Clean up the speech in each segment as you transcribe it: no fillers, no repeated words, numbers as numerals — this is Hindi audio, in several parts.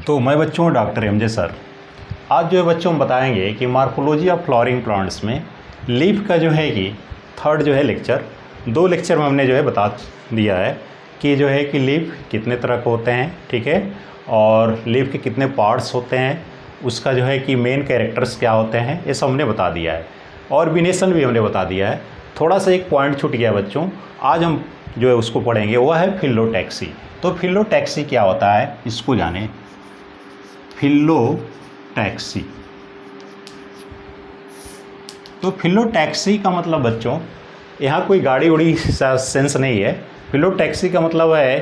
तो मैं बच्चों डॉक्टर एमजे सर आज जो है बच्चों हम बताएंगे कि मॉर्फोलॉजी ऑफ फ्लावरिंग प्लांट्स में लीफ का जो है कि थर्ड जो है लेक्चर, 2 लेक्चर में हमने जो है बता दिया है कि जो है कि लीफ कितने तरह के होते हैं, ठीक है, और लीफ के कितने पार्ट्स होते हैं, उसका जो है कि मेन कैरेक्टर्स क्या होते हैं, ये सब हमने बता दिया है और विनेशन भी हमने बता दिया है। थोड़ा सा एक पॉइंट छूट गया बच्चों, आज हम जो है उसको पढ़ेंगे, वह है फिलोटैक्सी। तो फिलोटैक्सी क्या होता है इसको जाने। फिलोटैक्सी, तो फिलोटैक्सी का मतलब बच्चों यहाँ कोई गाड़ी उड़ी सा सेंस नहीं है। फिलोटैक्सी का मतलब है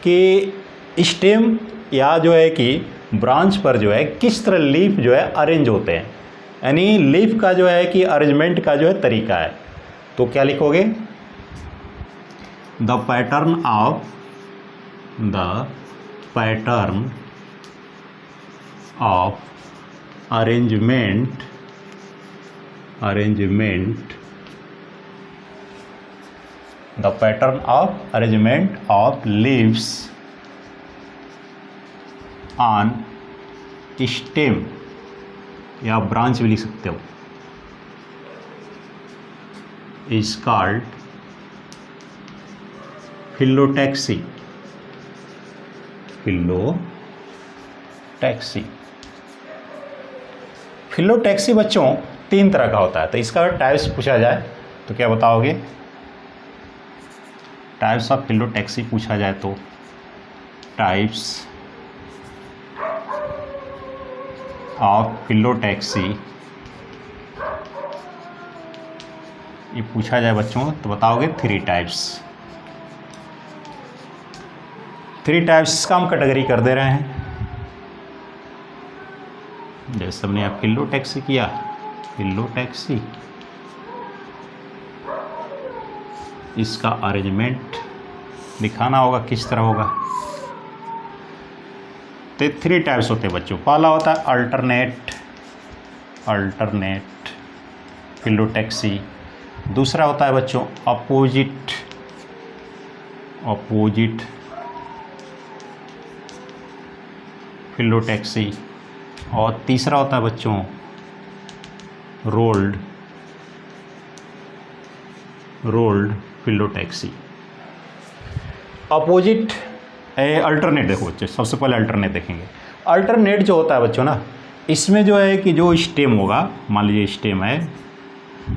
कि स्टेम या जो है कि ब्रांच पर जो है किस तरह लीफ जो है अरेंज होते हैं, यानी लीफ का जो है कि अरेंजमेंट का जो है तरीका है। तो क्या लिखोगे, the pattern of arrangement the pattern of arrangement of leaves on stem या ब्रांच भी लिख सकते हो, is called फिलोटैक्सी। फिलोटैक्सी बच्चों 3 तरह का होता है। तो इसका टाइप्स पूछा जाए तो क्या बताओगे, टाइप्स ऑफ फिलोटैक्सी पूछा जाए तो टाइप्स ऑफ फिलोटैक्सी ये पूछा जाए बच्चों तो बताओगे 3 टाइप्स। 3 टाइप्स का हम कैटेगरी कर दे रहे हैं। जैसे हमने यहाँ फिलोटैक्सी किया, फिलोटैक्सी इसका अरेंजमेंट दिखाना होगा किस तरह होगा। तो 3 टाइप्स होते हैं बच्चों। पहला होता है अल्टरनेट फिलोटैक्सी। दूसरा होता है बच्चों अपोजिट फिलोटैक्सी। और तीसरा होता है बच्चों रोल्ड फिलोटैक्सी। अपोजिट अल्टरनेट देखो बच्चे, सबसे पहले अल्टरनेट देखेंगे। अल्टरनेट जो होता है बच्चों ना, इसमें जो है कि जो स्टेम होगा, मान लीजिए स्टेम है,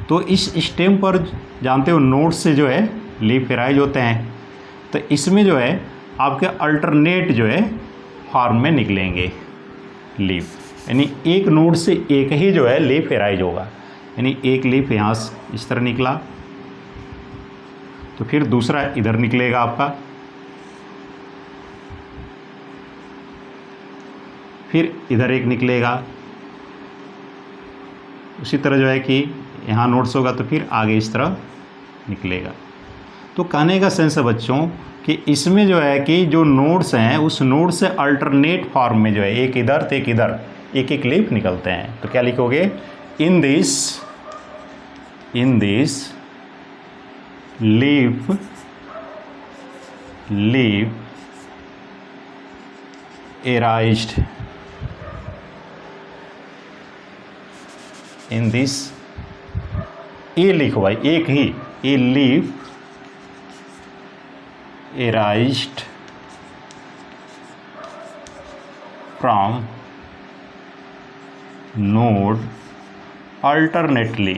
तो इस स्टेम पर जानते हो नोड से जो है लीफ एराइज होते हैं। तो इसमें जो है आपके अल्टरनेट जो है फॉर्म में निकलेंगे लीफ, यानी एक नोड से एक ही जो है लीफ एराइज होगा। यानी एक लीफ यहाँ से इस तरह निकला तो फिर दूसरा इधर निकलेगा आपका, फिर इधर एक निकलेगा, उसी तरह जो है कि यहाँ नोड्स होगा तो फिर आगे इस तरह निकलेगा। तो कहने का सेंस है बच्चों कि इसमें जो है कि जो नोड्स हैं उस नोड से अल्टरनेट फॉर्म में जो है एक इधर तो एक इधर एक एक लीफ निकलते हैं। तो क्या लिखोगे, in this leaf arised in this, ये लिखो भाई एक ही, a leaf arised from node alternately.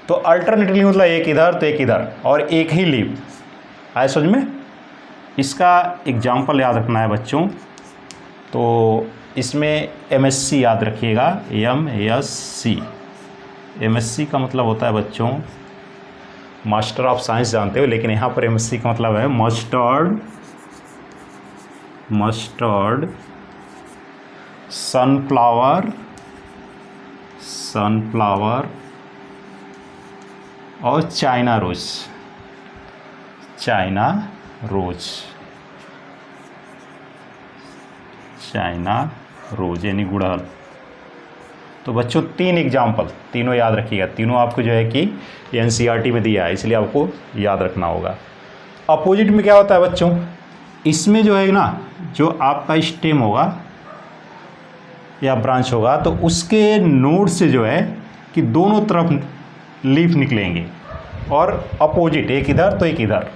तो अल्टरनेटली मतलब एक इधर तो एक इधर और एक ही लीफ आए समझ में। इसका एग्जाम्पल याद रखना है बच्चों। तो इसमें MSc याद रखिएगा, MSc का मतलब होता है बच्चों मास्टर ऑफ साइंस, जानते हो, लेकिन यहाँ पर MSc का मतलब है मस्टर्ड सनफ्लावर और चाइना रोज यानी गुड़हल। तो बच्चों 3 एग्जाम्पल, तीनों याद रखिएगा, तीनों आपको जो है कि NCERT में दिया है, इसलिए आपको याद रखना होगा। अपोजिट में क्या होता है बच्चों, इसमें जो है ना, जो आपका स्टेम होगा या ब्रांच होगा तो उसके नोड से जो है कि दोनों तरफ लीफ निकलेंगे और अपोजिट, एक इधर तो एक इधर,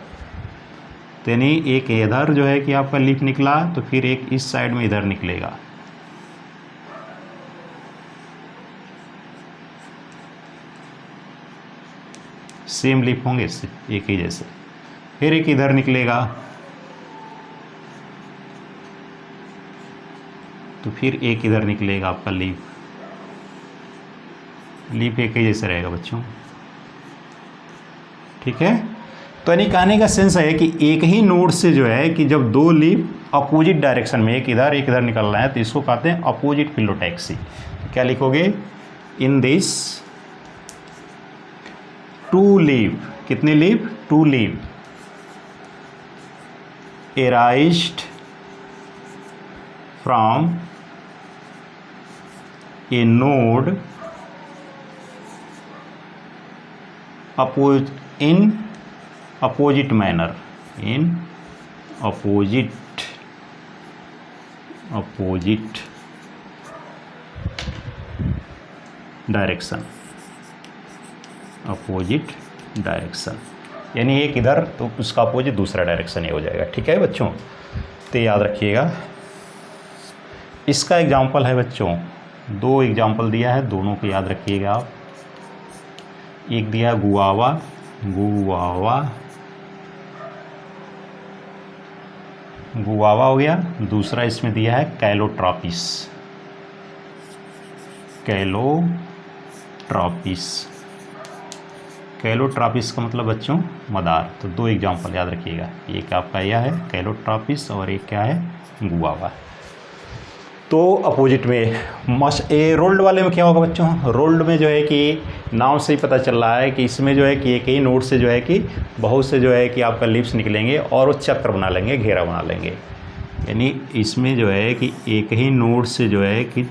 तो यानी एक इधर जो है कि आपका लीफ निकला तो फिर एक इस साइड में इधर निकलेगा। सेम लीफ होंगे एक ही जैसे, फिर एक इधर निकलेगा तो फिर एक इधर निकलेगा आपका लीफ एक ही जैसे रहेगा बच्चों, ठीक है। तो यानी कहने का सेंस है कि एक ही नोड से जो है कि जब दो लीफ अपोजिट डायरेक्शन में एक इधर निकल रहा है तो इसको कहते हैं अपोजिट फिलोटैक्सी। क्या लिखोगे, इन दिस टू लीफ, कितने leaf, two leaf arised from a node in opposite manner, in opposite direction, opposite direction, यानी एक इधर तो उसका अपोजिट दूसरा डायरेक्शन ही हो जाएगा, ठीक है बच्चों। तो याद रखिएगा। इसका एग्जाम्पल है बच्चों, दो एग्जाम्पल दिया है, दोनों को याद रखिएगा आप। एक दिया गुआवा, गुआवा हो गया, दूसरा इसमें दिया है कैलोट्रॉपिस, कैलोट्रॉपिस का मतलब बच्चों मदार। तो दो एग्जाम्पल याद रखिएगा, एक आपका यह है कैलोट्रॉपिस और एक क्या है, गुआवा। तो अपोजिट में रोल्ड वाले में क्या होगा बच्चों, रोल्ड में जो है कि नाम से ही पता चल रहा है कि इसमें जो है कि एक ही नोड से जो है कि बहुत से जो है कि आपका लीव्स निकलेंगे और वो चक्र बना लेंगे, घेरा बना लेंगे। यानी इसमें जो है कि एक ही नोड से जो है कि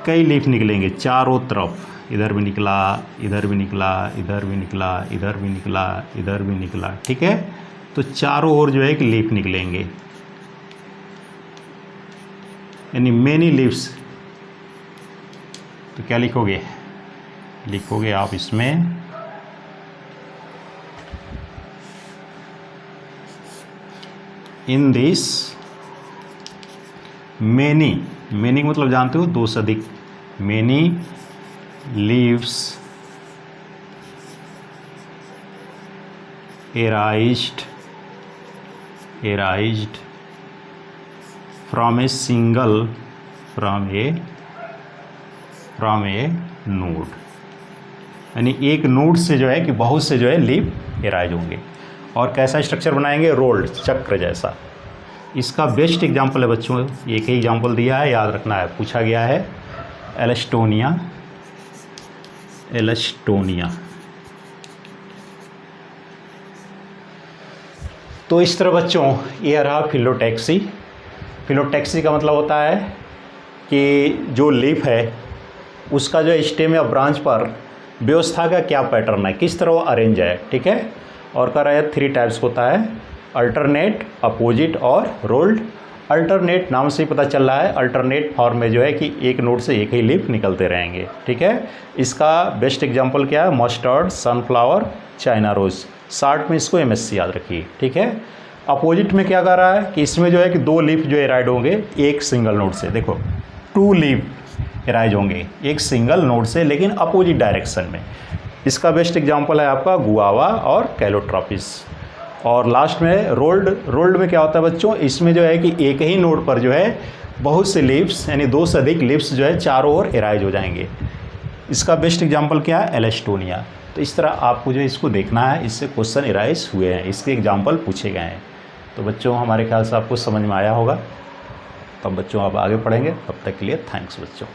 कई लीफ निकलेंगे चारों तरफ, इधर भी निकला, इधर भी निकला, इधर भी निकला, इधर भी निकला, इधर भी निकला, ठीक है। तो चारों ओर जो है कि लीफ निकलेंगे, यानी मेनी लीव्स। तो क्या लिखोगे, लिखोगे आप इसमें इन दिस मेनी, मेनी मतलब जानते हो दो से अधिक, many leaves arised from a single, from a node, यानी एक नोड से जो है कि बहुत से जो है लीफ एराइज होंगे। और कैसा स्ट्रक्चर बनाएंगे, रोल्ड, चक्र जैसा। इसका बेस्ट एग्जांपल है बच्चों, एक ही एग्जांपल दिया है, याद रखना है, पूछा गया है, एलस्टोनिया। तो इस तरह बच्चों ये रहा फिलोटैक्सी। फिलोटैक्सी का मतलब होता है कि जो लीफ है उसका जो स्टेम या ब्रांच पर व्यवस्था का क्या पैटर्न है, किस तरह वो अरेंज है, ठीक है। और कह रहा है 3 टाइप्स होता है, अल्टरनेट, अपोजिट और रोल्ड। अल्टरनेट नाम से ही पता चल रहा है, अल्टरनेट फॉर्म में जो है कि एक नोड से एक ही लीफ निकलते रहेंगे, ठीक है। इसका बेस्ट एग्जांपल क्या है, mustard, sunflower, China rose. Short में इसको MSc याद रखिए, ठीक है। अपोजिट में क्या कर रहा है कि इसमें जो है कि 2 लीफ जो एराइड होंगे एक सिंगल नोड से, देखो 2 लीफ एराइज होंगे एक सिंगल नोड से लेकिन अपोजिट डायरेक्शन में। इसका बेस्ट एग्जांपल है आपका गुआवा और कैलोट्रॉपिस। और लास्ट में रोल्ड में क्या होता है बच्चों, इसमें जो है कि एक ही नोड पर जो है बहुत से लीव्स यानी 2 से अधिक लीव्स जो है चारों ओर एराइज हो जाएंगे। इसका बेस्ट एग्जांपल क्या है, एलस्टोनिया। तो इस तरह आपको जो इसको देखना है, इससे क्वेश्चन एराइज हुए हैं, इसके एग्जाम्पल पूछे गए हैं। तो बच्चों हमारे ख्याल से आपको समझ में आया होगा। तब बच्चों आप आगे पढ़ेंगे, तब तक के लिए थैंक्स बच्चों।